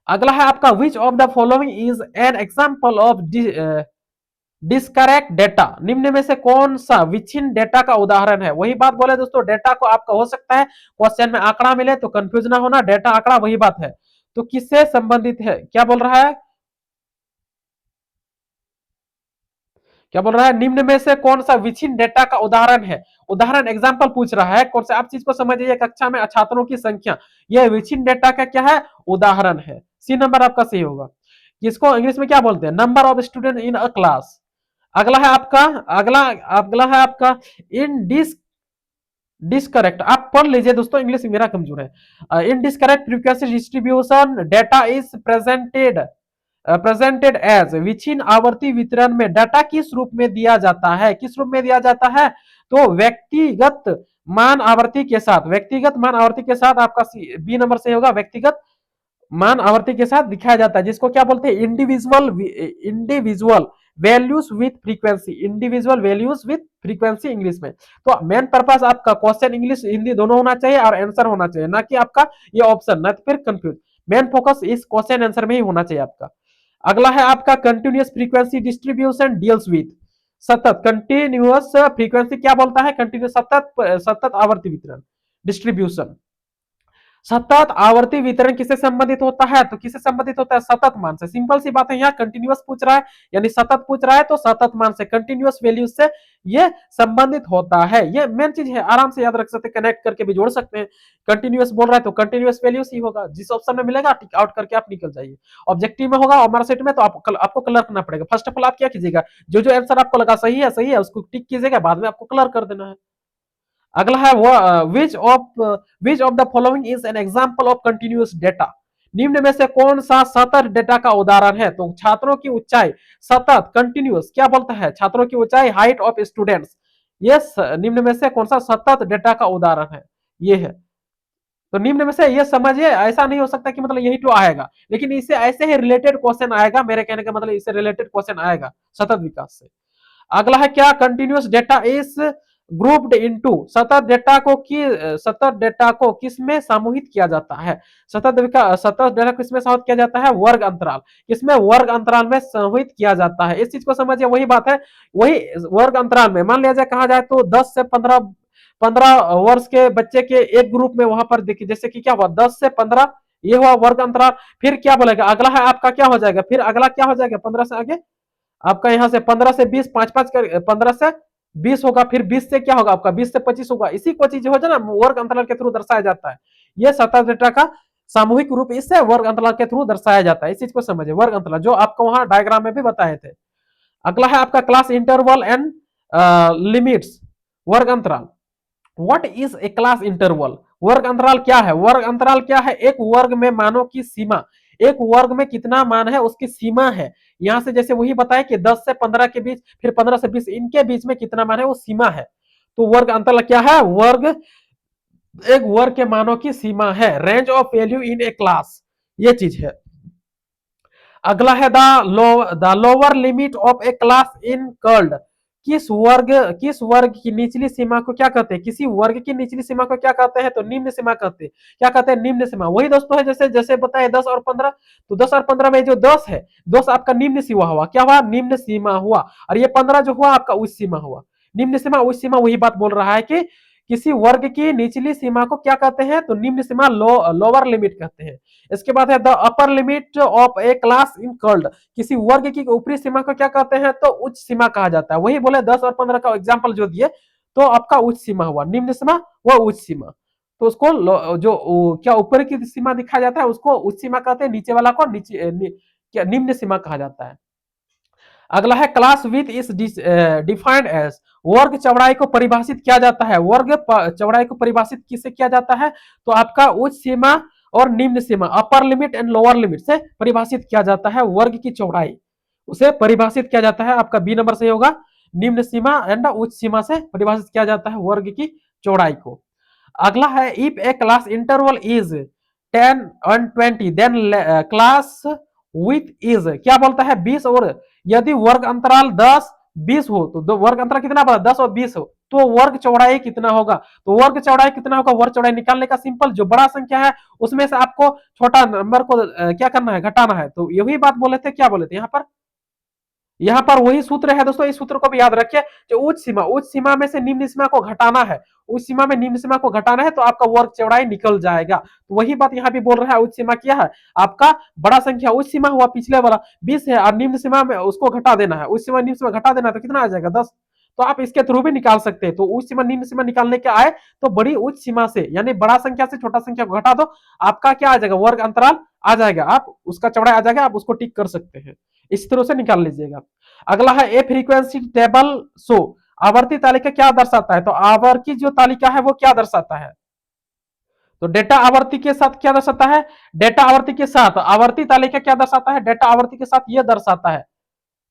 अगला है आपका which of the following is an example of discrete data, निम्न में से कौन सा विच्छिन्न डेटा का उदाहरण है, वही बात बोले दोस्तों, डेटा को आपका हो सकता है क्वेश्चन में आंकड़ा मिले तो कंफ्यूज ना होना, डेटा आंकड़ा वही बात है, तो किससे संबंधित है, क्या बोल रहा है, क्या बोल रहा है, निम्न में से कौन सा विच्छिन्न डेटा का उदाहरण है, उदाहरण एग्जाम्पल पूछ रहा है, कौन सा, आप चीज को समझिए, कक्षा में छात्रों की संख्या, यह विच्छिन्न डेटा का क्या है, उदाहरण है, सी नंबर आपका सही होगा। किसको इंग्लिश में क्या बोलते हैं, number of student in a class. अगला है आपका, अगला अगला है आपका इन डिसकरेक्ट, आप पढ़ लीजिए दोस्तों, इंग्लिश मेरा कमजोर है। In discrete frequency distribution data is presented as, विच्छिन्न आवर्ती वितरण में डाटा किस रूप में दिया जाता है, किस रूप में दिया जाता है, तो व्यक्तिगत मान आवर्ती के साथ, व्यक्तिगत मान आवर्ती के साथ, आपका बी नंबर से होगा, व्यक्तिगत मान आवर्ती के साथ दिखाया जाता है, जिसको क्या बोलते हैं, individual values with frequency, individual values with frequency English में। तो मेन पर्पस आपका क्वेश्चन इंग्लिश हिंदी दोनों होना चाहिए और आंसर होना चाहिए, ना कि आपका ये ऑप्शन, ना फिर कंफ्यूज, मेन फोकस इस क्वेश्चन आंसर में ही होना चाहिए आपका। अगला है आपका continuous frequency distribution deals with, सतत, कंटिन्यूअस फ्रीक्वेंसी क्या बोलता है, कंटिन्यूअस सतत, सतत आवर्ती वितरण डिस्ट्रीब्यूशन, सतत आवर्ती वितरण किससे संबंधित होता है, तो किससे संबंधित होता है, सतत मान से, सिंपल सी बात है, यहाँ कंटिन्यूअस पूछ रहा है यानी सतत पूछ रहा है, तो सतत मान से, कंटिन्यूअस वैल्यू से ये संबंधित होता है, ये मेन चीज है, आराम से याद रख सकते हैं, कनेक्ट करके भी जोड़ सकते हैं, कंटिन्यूअस बोल रहा है तो कंटिन्यूअस वैल्यूज ही होगा, जिस ऑप्शन में मिलेगा टिक आउट करके आप निकल जाइए। ऑब्जेक्टिव में होगा और सेट में तो आपको कलर करना पड़ेगा, फर्स्ट ऑफ ऑल आप क्या कीजिएगा, जो जो आंसर आपको लगा सही है उसको टिक कीजिएगा, बाद में आपको कलर कर देना है। अगला है वो विच of the following is an example of continuous data, निम्न में से कौन सा सतत डेटा का उदाहरण है, तो छात्रों की ऊंचाई, सतत कंटिन्यूअस क्या बोलता है, छात्रों की ऊंचाई, हाइट ऑफ स्टूडेंट्स, ये निम्न में से कौन सा सतत डेटा का उदाहरण है, ये है, तो निम्न में से ये समझिए, ऐसा नहीं हो सकता कि मतलब यही तो आएगा, लेकिन इससे ऐसे ही रिलेटेड क्वेश्चन आएगा, मेरे कहने का मतलब इससे रिलेटेड क्वेश्चन आएगा सतत विकास से। अगला है क्या, continuous data is grouped into, सतत डेटा को किसमें समूहित किया जाता है, सतत डेटा किसमें समूहित किया जाता है, वर्ग अंतराल, किसमें, वर्ग अंतराल में समूहित किया जाता है, इस चीज को समझिए, वही बात है, वही वर्ग अंतराल में, मान लिया जाए कहा जाए तो 10 से 15 वर्ष के बच्चे के एक ग्रुप में, वहां पर देखिए जैसे कि क्या हुआ, 10 से 15 ये हुआ वर्ग अंतराल, फिर क्या बोलेगा, अगला है आपका क्या हो जाएगा, फिर अगला क्या हो जाएगा, 15 से आगे आपका यहाँ से 15 से 20, 5 कर 15 से 20 होगा, फिर 20 से क्या होगा आपका, 20 से 25 होगा, इसी को चीज हो जाए ना, वर्ग अंतराल के थ्रू दर्शाया जाता है, ये सतत डेटा का सामूहिक रूप इससे वर्ग अंतराल के थ्रू दर्शाया जाता है, इस चीज को समझिए, वर्ग अंतराल जो आपको वहां डायग्राम में भी बताए थे। अगला है आपका क्लास इंटरवल एंड लिमिट्स, वर्ग अंतराल, what is a class interval, वर्ग अंतराल क्या है, वर्ग अंतराल क्या है, एक वर्ग में मानों की सीमा, एक वर्ग में कितना मान है उसकी सीमा है, यहां से जैसे वही बताया कि 10 से 15 के बीच, फिर 15 से 20 इनके बीच में कितना मान है वो सीमा है, तो वर्ग अंतराल क्या है, वर्ग, एक वर्ग के मानों की सीमा है, range of value in A class, ये चीज है। अगला है the lower limit of A class in curled, किस वर्ग की निचली सीमा को क्या कहते हैं, किसी वर्ग की निचली सीमा को क्या कहते हैं, तो निम्न सीमा कहते हैं, क्या कहते हैं, निम्न सीमा, वही दोस्तों है जैसे जैसे बताए 10 और 15, तो 10 और 15 में जो 10 है, 10 आपका निम्न सीमा हुआ, क्या हुआ, निम्न सीमा हुआ, और ये 15 जो हुआ आपका उच्च सीमा हुआ, निम्न सीमा उच्च सीमा, वही बात बोल रहा है कि किसी वर्ग की निचली सीमा को क्या कहते हैं, तो निम्न सीमा लोअर लिमिट कहते हैं। इसके बाद है the upper limit of A class in curled, किसी वर्ग की ऊपरी सीमा को क्या कहते हैं, तो उच्च सीमा कहा जाता है। वही बोले 10 और 15 का एग्जाम्पल जो दिए, तो आपका उच्च सीमा हुआ, निम्न सीमा व उच्च सीमा। तो उसको जो क्या ऊपर की सीमा दिखाया जाता है उसको उच्च सीमा कहते हैं, नीचे वाला को क्या निम्न सीमा कहा जाता है। अगला है class width is defined as, वर्ग चौड़ाई को परिभाषित किया जाता है, वर्ग चौड़ाई को परिभाषित किससे किया जाता है, तो आपका उच्च सीमा और निम्न सीमा, upper limit and lower limit से परिभाषित किया जाता है वर्ग की चौड़ाई, उसे परिभाषित किया जाता है। आपका बी नंबर से होगा, निम्न सीमा एंड उच्च सीमा से परिभाषित किया जाता है वर्ग की चौड़ाई को। अगला है if a class interval is 10 and 20 then class width is, क्या बोलता है 20, और यदि वर्ग अंतराल 10 20 हो, तो वर्ग अंतराल कितना बड़ा 10 और 20 हो, तो वर्ग चौड़ाई कितना होगा, तो वर्ग चौड़ाई कितना होगा, वर्ग चौड़ाई निकालने का सिंपल, जो बड़ा संख्या है उसमें से आपको छोटा नंबर को क्या करना है, घटाना है। तो यही बात बोले थे, क्या बोले थे यहाँ पर वही सूत्र है दोस्तों, इस सूत्र को भी याद रखिए, जो उच्च सीमा में से निम्न सीमा को घटाना है, उच्च सीमा में निम्न सीमा को घटाना है, तो आपका वर्ग चौड़ाई निकल जाएगा। तो वही बात यहाँ भी बोल रहा है, उच्च सीमा क्या है आपका, बड़ा संख्या उच्च सीमा हुआ पिछले वाला 20 है, और निम्न सीमा में उसको घटा देना है, उच्च सीमा निम्न सीमा घटा देना है, तो कितना आ जाएगा 10। तो आप इसके थ्रू भी निकाल सकते हैं। तो उच्च सीमा निम्न सीमा निकालने के आए तो बड़ी उच्च सीमा से, यानी बड़ा संख्या से छोटा संख्या को घटा दो, आपका क्या आ जाएगा, वर्ग अंतराल आ जाएगा, आप उसका चौड़ाई आ जाएगा, आप उसको टिक कर सकते हैं, इस तरह से निकाल लीजिएगा। अगला है ए फ्रीक्वेंसी टेबल शो, आवर्ती तालिका क्या दर्शाता है, तो आवर्ती जो तालिका है वो क्या दर्शाता है, तो डेटा आवर्ती के साथ क्या दर्शाता है, डेटा आवर्ती के साथ आवर्ती तालिका क्या दर्शाता है, डेटा आवर्ती के साथ ये दर्शाता है,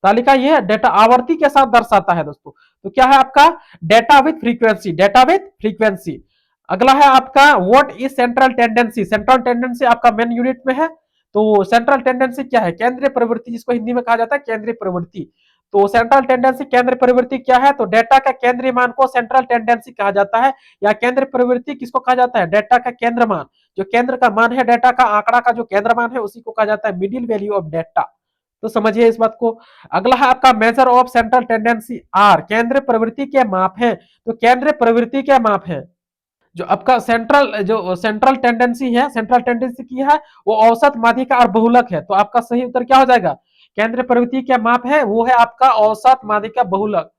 तालिका ये डेटा आवर्ती के साथ दर्शाता है दोस्तों। तो क्या है आपका data with frequency, data with frequency. अगला है आपका what is central tendency, central tendency आपका मेन यूनिट में है। तो सेंट्रल टेंडेंसी क्या है, केंद्रीय प्रवृत्ति, जिसको हिंदी में कहा जाता है केंद्रीय प्रवृत्ति। तो सेंट्रल टेंडेंसी केंद्रीय प्रवृत्ति क्या है, तो डेटा का केंद्रीय मान को सेंट्रल टेंडेंसी कहा जाता है, या केंद्रीय प्रवृत्ति किसको कहा जाता है, डेटा का केंद्र मान, जो केंद्र का मान है डेटा का आंकड़ा का जो केंद्र मान है उसी को कहा जाता है मिडिल वैल्यू ऑफ डेटा। तो समझिए इस बात को। अगला है आपका measure of central tendency are, केंद्रीय प्रवृत्ति के माप है, तो केंद्रीय प्रवृत्ति के माप है, जो आपका सेंट्रल टेंडेंसी है, सेंट्रल टेंडेंसी की है वो औसत, माध्यिका और बहुलक है। तो आपका सही उत्तर क्या हो जाएगा, केंद्रीय प्रवृत्ति के माप है वो है आपका औसत, माध्यिका, बहुलक,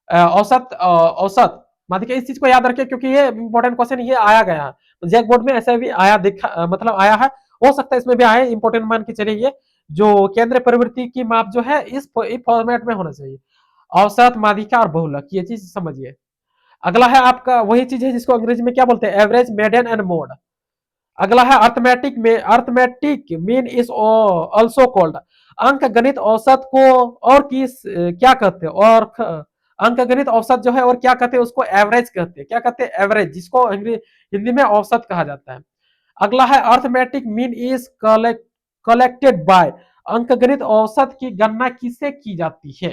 औसत माध्यिका। इस चीज को याद रखिए क्योंकि ये इंपॉर्टेंट क्वेश्चन ये आया गया है जैक बोर्ड में, ऐसे भी आया दिखा मतलब आया है, हो सकता है इसमें भी आए, इंपॉर्टेंट मान के चलिए ये जो केंद्रीय प्रवृत्ति की माप जो है इस फॉर्मेट में होना चाहिए, औसत, माध्यिका और बहुलक, ये चीज समझिए। अगला है आपका वही चीज है जिसको अंग्रेजी में क्या बोलते हैं, एवरेज, मेडियन एंड मोड। अगला है अर्थमेटिक में, arithmetic mean is also called, अंक गणित औसत को और किस क्या कहते हैं, और अंक गणित औसत जो है और क्या कहते हैं उसको एवरेज कहते हैं, क्या कहते हैं एवरेज, जिसको हिंदी में औसत कहा जाता है। अगला है arithmetic mean is collected by, अंक गणित औसत की गणना किससे की जाती है,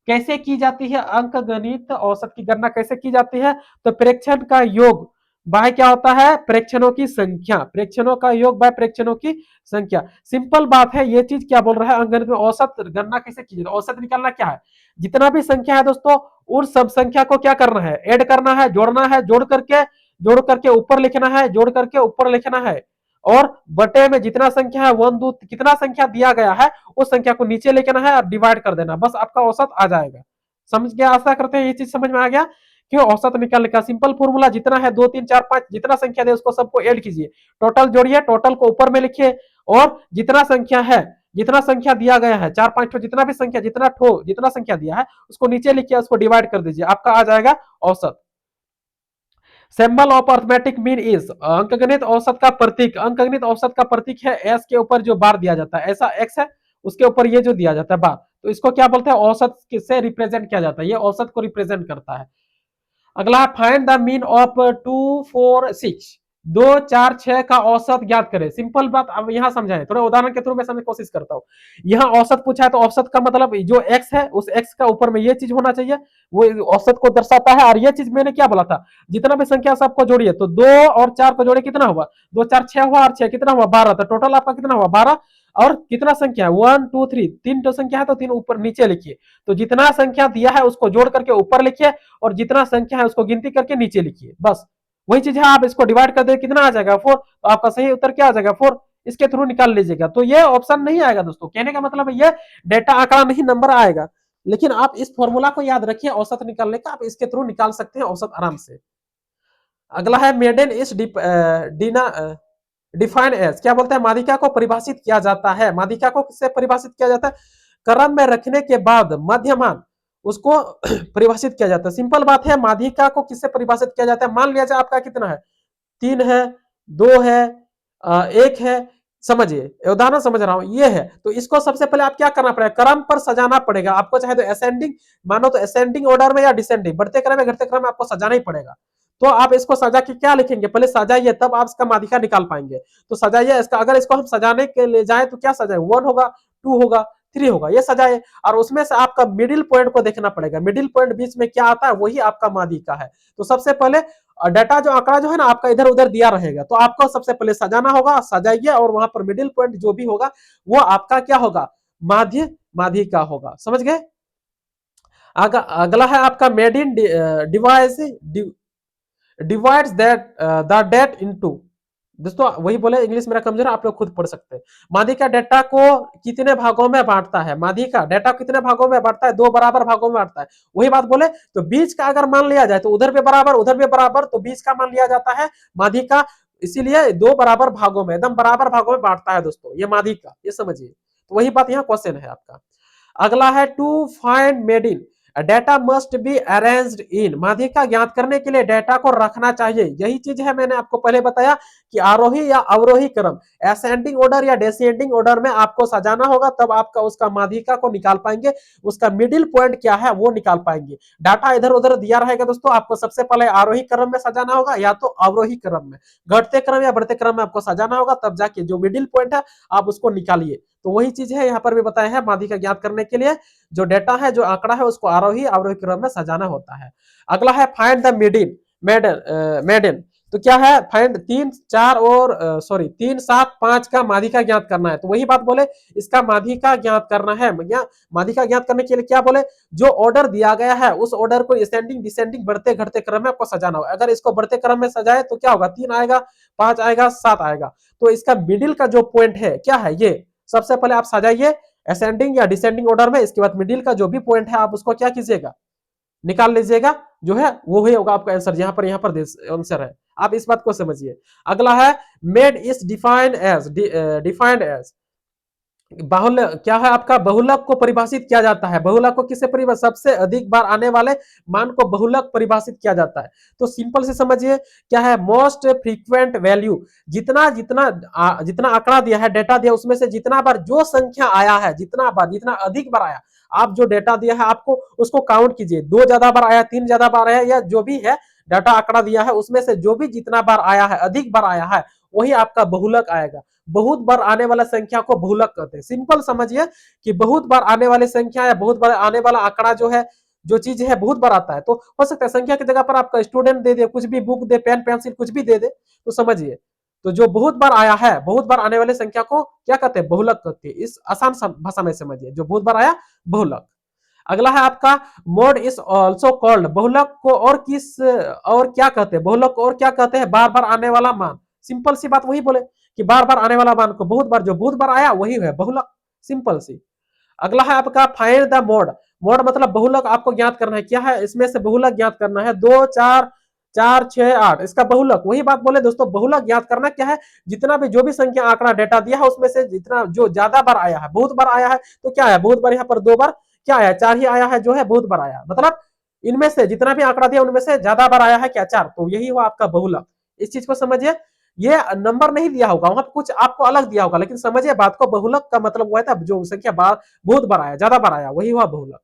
कैसे की जाती है, अंक गणित औसत की गणना कैसे की जाती है, तो प्रेक्षण का योग बाय क्या होता है, प्रेक्षणों की संख्या, प्रेक्षणों का योग बाय प्रेक्षणों की संख्या। सिंपल बात है, ये चीज क्या बोल रहा है, अंकगणित में औसत गणना कैसे की जाती है, औसत निकालना क्या है, जितना भी संख्या है दोस्तों उन सब संख्या को क्या करना है, ऐड करना है, जोड़ना है, जोड़ करके ऊपर लिखना है, जोड़ करके ऊपर लिखना है, और बटे में जितना संख्या है वन दो कितना संख्या दिया गया है उस संख्या को नीचे लेकर है और डिवाइड कर देना, बस आपका औसत आ जाएगा। समझ गया, आशा करते हैं ये चीज समझ में आ गया। क्यों औसत निकालने का सिंपल फॉर्मूला, जितना है 2 3 4 5 जितना संख्या दे उसको सबको ऐड कीजिए, टोटल जोड़िए, टोटल को ऊपर में लिखिए, और जितना संख्या है, जितना संख्या दिया गया है 4 5 जितना भी संख्या, जितना संख्या दिया है उसको नीचे लिखिए, उसको डिवाइड कर दीजिए, आपका आ जाएगा औसत। Symbol of arithmetic mean is, अंकगणित औसत का प्रतीक, अंकगणित औसत का प्रतीक है एस के ऊपर जो बार दिया जाता है, ऐसा एक्स है उसके ऊपर ये जो दिया जाता है बार, तो इसको क्या बोलते हैं, औसत से रिप्रेजेंट किया जाता है, ये औसत को रिप्रेजेंट करता है। अगला फाइंड द मीन ऑफ 2 4 6, 2 4 6 का औसत ज्ञात करें। सिंपल बात अब यहां समझाएं, थोड़ा उदाहरण के थ्रू मैं समझने की कोशिश करता हूं। यहां औसत पूछा है तो औसत का मतलब जो x है उस x का ऊपर में ये चीज होना चाहिए, वो औसत को दर्शाता है। और ये चीज मैंने क्या बोला था, जितना भी संख्या सबको जोड़िए तो 2 और 4 को जोड़े कितना हुआ, 2 4 6 हुआ, और 6 कितना हुआ 12, तो टोटल आपका कितना हुआ 12। और कितना संख्या है 1 2 3, तीन तो संख्या है तो तीन ऊपर नीचे लिखिए। तो जितना संख्या दिया है उसको जोड़ करके ऊपर लिखिए, और जितना संख्या है उसको गिनती करके नीचे लिखिए, बस वही चीज है। आप इसको डिवाइड कर दे कितना आ जाएगा 4, तो आपका सही उत्तर क्या आ जाएगा 4, इसके थ्रू निकाल लीजिएगा। तो ये ऑप्शन नहीं आएगा दोस्तों, कहने का मतलब है ये डेटा आंकड़ा नहीं नंबर आएगा, लेकिन आप इस फॉर्मूला को याद रखिए औसत निकालने का, आप इसके थ्रू निकाल सकते हैं औसत आराम से। अगला है मेडन इस डिफाइन एज, क्या बोलते हैं, माध्यिका को परिभाषित किया जाता है। माध्यिका को किससे परिभाषित किया जाता है, क्रम में रखने के बाद मध्यमान उसको परिभाषित किया जाता है। सिंपल बात है, माध्यिका को किससे परिभाषित किया जाता है। मान लिया जाए आपका कितना है, 3 है, 2 है, 1 है, समझिए उदाहरण समझ रहा हूं, ये है। तो इसको सबसे पहले आप क्या करना पड़ेगा, क्रम पर सजाना पड़ेगा आपको, चाहे तो असेंडिंग मानो तो असेंडिंग ऑर्डर में या डिसेंडिंग, बढ़ते क्रम में घटते क्रम में आपको सजाना ही पड़ेगा। तो आप इसको सजा के क्या लिखेंगे, पहले सजाइए तब आप इसका माध्यिका निकाल पाएंगे। तो सजाइए इसका, अगर इसको हम सजाने के लिए जाए तो क्या सजाए, 1 होगा, 2 होगा, 3 होगा, ये सजाए। और उसमें से आपका मिडिल पॉइंट को देखना पड़ेगा, मिडिल पॉइंट बीच में क्या आता है वही आपका माध्यिका है। तो सबसे पहले डाटा जो आंकड़ा जो है ना आपका इधर उधर दिया रहेगा, तो आपको सबसे पहले सजाना होगा, सजाइए, और वहां पर मिडिल पॉइंट जो भी होगा वो आपका क्या होगा, माध्यिका होगा, समझ गए। अगला है आपका median device divides that the data into, दोस्तों वही बोले, इंग्लिश मेरा कमजोर है, आप लोग खुद पढ़ सकते हैं। माध्यिका डेटा को कितने भागों में बांटता है, माध्यिका डेटा कितने भागों में बांटता है, 2 बराबर भागों में बांटता है। वही बात बोले तो बीच का अगर मान लिया जाए तो उधर भी बराबर उधर भी बराबर, तो बीच का मान लिया जाता है माध्यिका, इसीलिए 2 बराबर भागों में, एकदम बराबर भागों में बांटता है दोस्तों ये माध्यिका, ये समझिए। तो वही बात यहाँ क्वेश्चन है आपका। अगला है to find median, data must be arranged in, माध्यिका ज्ञात करने के लिए डेटा को रखना चाहिए। यही चीज है मैंने आपको पहले बताया कि आरोही या अवरोही क्रम, असेंडिंग ऑर्डर या डिसेंडिंग ऑर्डर में आपको सजाना होगा, तब आपका उसका माध्यिका को निकाल पाएंगे, उसका मिडिल पॉइंट क्या है वो निकाल पाएंगे। डाटा इधर उधर दिया रहेगा दोस्तों, आपको सबसे पहले आरोही क्रम में सजाना होगा या तो अवरोही क्रम में, घटते क्रम या बढ़ते क्रम में आपको सजाना होगा, तब जाके जो मिडिल पॉइंट है आप उसको निकालिए। तो वही चीज है यहाँ पर भी बताया है, माध्यिका ज्ञात करने के लिए जो डेटा है जो आंकड़ा है उसको आरोही अवरोही क्रम में सजाना होता है। अगला है फाइंड द मिडिन मेडन, तो क्या है, फाइंड 3 4 और 3 7 5 का माध्यिका ज्ञात करना है। तो वही बात बोले, इसका माध्यिका ज्ञात करना है। माध्यिका ज्ञात करने के लिए क्या बोले, जो ऑर्डर दिया गया है उस ऑर्डर को असेंडिंग डिसेंडिंग बढ़ते घटते क्रम में आपको सजाना होगा। अगर इसको बढ़ते क्रम में सजाए तो क्या होगा, 3 आएगा, 5 आएगा, 7 आएगा। तो इसका मिडिल का जो पॉइंट है क्या है, ये सबसे पहले आप सजाइए असेंडिंग या डिसेंडिंग ऑर्डर में, इसके बाद मिडिल का जो भी पॉइंट है आप उसको क्या कीजिएगा, निकाल लीजिएगा, जो है वो ही होगा आपका आंसर। यहाँ पर आंसर है, आप इस बात को समझिए। अगला है मेड इज डिफाइंड एज, बाहुल्य क्या है आपका, बहुलक को परिभाषित किया जाता है। बहुलक को किससे परिभाषित, सबसे अधिक बार आने वाले मान को बहुलक परिभाषित किया जाता है। तो सिंपल से समझिए क्या है, मोस्ट फ्रीक्वेंट वैल्यू, जितना जितना जितना आंकड़ा दिया है, डेटा दिया, उसमें से जितना बार जो संख्या आया है, जितना बार जितना अधिक बार आया, आप जो डेटा दिया है आपको उसको काउंट कीजिए, 2 ज्यादा बार आया, 3 ज्यादा बार आया, या जो भी है डाटा आंकड़ा दिया है उसमें से जो भी जितना बार आया है, अधिक बार आया है, वही आपका बहुलक आएगा। बहुत बार आने वाला संख्या को बहुलक कहते हैं। सिंपल समझिए कि बहुत बार आने वाली संख्या या बहुत बार आने वाला आंकड़ा जो है, जो चीज है बहुत बार आता है, तो हो सकता है संख्या की जगह पर आपका स्टूडेंट दे दे, कुछ भी बुक दे, पेन पेंसिल कुछ भी दे दे, तो समझिए। तो जो बहुत बार आया है, बहुत बार आने वाले संख्या को क्या कहते हैं, बहुलक कहते हैं। इस आसान भाषा में समझिए, जो बहुत बार आया बहुलक। अगला है आपका मोड इज ऑल्सो कॉल्ड, बहुलक को और किस और क्या कहते हैं, बहुलक को और क्या कहते हैं, बार बार आने वाला मान। सिंपल सी बात वही बोले कि बार बार आने वाला मान को बहुत बार, जो बहुत बार आया वही है बहुलक, सिंपल सी। अगला है आपका फाइंड द मोड, मोड मतलब बहुलक आपको ज्ञात करना है। क्या है, इसमें से बहुलक ज्ञात करना है, 2 4 4 6 8, इसका बहुलक। वही बात बोले दोस्तों, बहुलक ज्ञात करना क्या है, जितना भी जो भी संख्या आंकड़ा डेटा दिया है उसमें से जितना जो ज्यादा बार आया है, बहुत बार आया है, तो क्या है बहुत बार, यहाँ पर 2 बार क्या आया, 4 ही आया है, जो है बहुत बार आया, मतलब इनमें से जितना भी आंकड़ा दिया उनमें से ज्यादा बार आया है क्या, 4, तो यही हुआ आपका बहुलक। इस चीज को समझिए, ये नंबर नहीं दिया होगा, वहां कुछ आपको अलग दिया होगा, लेकिन समझिए बात को, बहुलक का मतलब हुआ था जो संख्या बार बहुत बार आया, ज्यादा बार आया, वही हुआ बहुलक।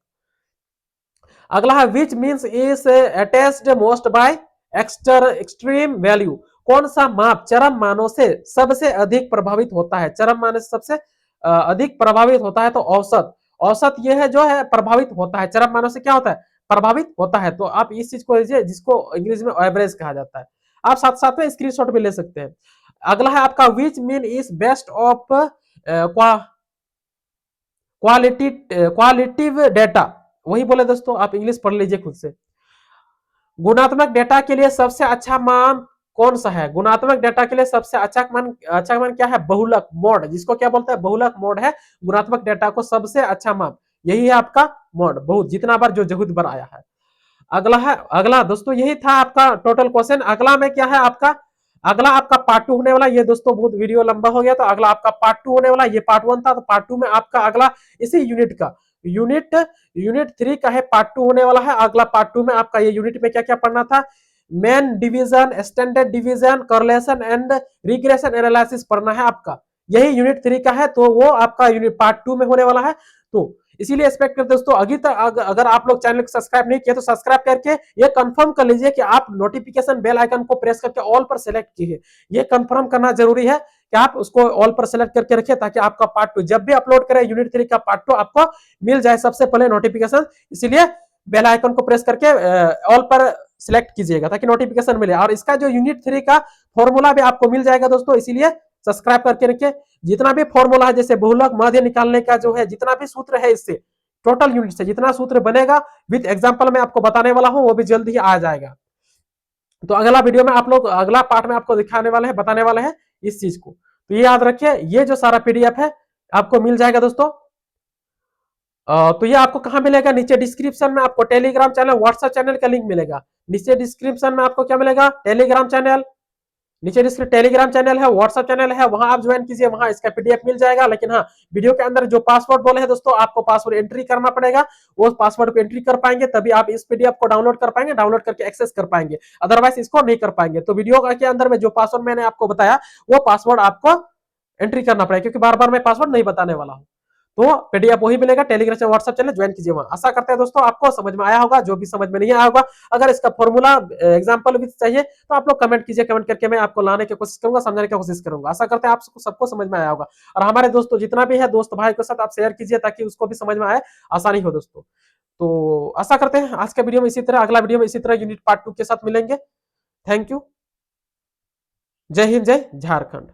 अगला है which means is attached most by extreme value, कौन सा माप चरम मानों से सबसे अधिक प्रभावित होता है? चरम मानों से सबसे अधिक प्रभावित होता है तो औसत, औसत ये है जो है प्रभावित होता है, चरम मानों से क्या होता है? प्रभावित होता है। तो आप इस चीज को लीजिए जिसको इंग्लिश में एवरेज कहा जाता है। आप साथ साथ में स्क्रीनशॉट भी ले सकते हैं। अगला है आपका which mean is best of quality qualitative data. वही बोले दोस्तों, आप इंग्लिश पढ़ लीजिए खुद से। गुणात्मक डेटा के लिए सबसे अच्छा मान कौन सा है? गुणात्मक डेटा के लिए सबसे अच्छा मान क्या है? बहुलक मोड, जिसको क्या बोलते हैं? बहुलक मोड है गुणात्मक डेटा को सबसे अच्छा मान, यही है आपका मोड। बहुत जितना बार जो जहुत बार आया है। अगला है, अगला दोस्तों यही था आपका टोटल क्वेश्चन। अगला में क्या है आपका? अगला आपका पार्ट 2 होने वाला। ये दोस्तों बहुत वीडियो लंबा हो गया, तो अगला आपका पार्ट 2 होने वाला। ये पार्ट 1 था, तो पार्ट 2 में आपका अगला इसी यूनिट का यूनिट यूनिट 3 का है पार्ट 2 होने वाला है। अगला पार्ट 2 में आपका ये यूनिट में क्या क्या पढ़ना था? Mean division, standard division, correlation and regression analysis पढ़ना है आपका। यही यूनिट 3 का है, तो वो आपका यूनिट पार्ट 2 में होने वाला है। तो इसीलिए एक्सपेक्ट करते दोस्तों, अभी तक अगर आप लोग चैनल को सब्सक्राइब नहीं किए तो सब्सक्राइब करके ये कंफर्म कर लीजिए कि आप नोटिफिकेशन बेल आइकन को प्रेस करके ऑल पर सेलेक्ट कीजिए। ये कंफर्म करना जरूरी है कि आप उसको ऑल पर सेलेक्ट करके रखिए, ताकि आपका पार्ट 2 जब भी अपलोड करें यूनिट 3 का पार्ट 2 आपको मिल जाए सबसे पहले नोटिफिकेशन। इसीलिए बेल आइकन को प्रेस करके ऑल पर सिलेक्ट कीजिएगा ताकि नोटिफिकेशन मिले। और इसका जो यूनिट 3 का फॉर्मूला भी आपको मिल जाएगा दोस्तों, इसीलिए सब्सक्राइब करके रखिए। जितना भी फॉर्मूला है, जैसे बहुलक माध्य निकालने का जो है जितना भी सूत्र है, इससे टोटल यूनिट से जितना सूत्र बनेगा विद एग्जांपल में आपको बताने वाला हूं, वो भी जल्द ही आ जाएगा। तो अगला वीडियो में आप लोग अगला पार्ट में आपको दिखाने वाले हैं, बताने वाले हैं इस चीज को। तो ये याद रखिए, ये जो सारा पीडीएफ है आपको मिल जाएगा दोस्तों। तो ये आपको कहां मिलेगा? नीचे डिस्क्रिप्शन में आपको टेलीग्राम चैनल, व्हाट्सएप चैनल का लिंक मिलेगा। नीचे डिस्क्रिप्शन में आपको क्या मिलेगा? Telegram channel. नीचे टेलीग्राम चैनल है, व्हाट्सएप चैनल है, वहां आप ज्वाइन कीजिए, वहां इसका पीडीएफ मिल जाएगा। लेकिन हाँ, वीडियो के अंदर जो पासवर्ड बोले हैं दोस्तों, आपको पासवर्ड एंट्री करना पड़ेगा। वो पासवर्ड को एंट्री कर पाएंगे तभी आप इस पीडीएफ को डाउनलोड कर पाएंगे, डाउनलोड करके एक्सेस कर पाएंगे, अदरवाइज इसको नहीं कर पाएंगे। तो वीडियो के अंदर में जो पासवर्ड मैंने आपको बताया, वो पासवर्ड आपको एंट्री करना पड़ेगा, क्योंकि बार बार मैं पासवर्ड नहीं बताने वाला हूँ। तो पीडीएफ वही मिलेगा। टेलीग्राम से व्हाट्सएप चैनल ज्वाइन कीजिए वहां। आशा करते हैं दोस्तों आपको समझ में आया होगा। जो भी समझ में नहीं आया होगा, अगर इसका फॉर्मूला एग्जांपल भी चाहिए तो आप लोग कमेंट कीजिए, कमेंट करके मैं आपको लाने की कोशिश करूंगा, समझाने की कोशिश करूंगा। आशा करते हैं आप सबको समझ में आया होगा। और हमारे दोस्तों जितना भी है दोस्त भाई के साथ आप शेयर कीजिए, ताकि उसको भी समझ में आए, आसानी हो दोस्तों। तो आशा करते हैं आज का वीडियो में इसी तरह, अगला वीडियो में इसी तरह यूनिट पार्ट 2 के साथ मिलेंगे। Thank you. जय हिंद, जय झारखंड।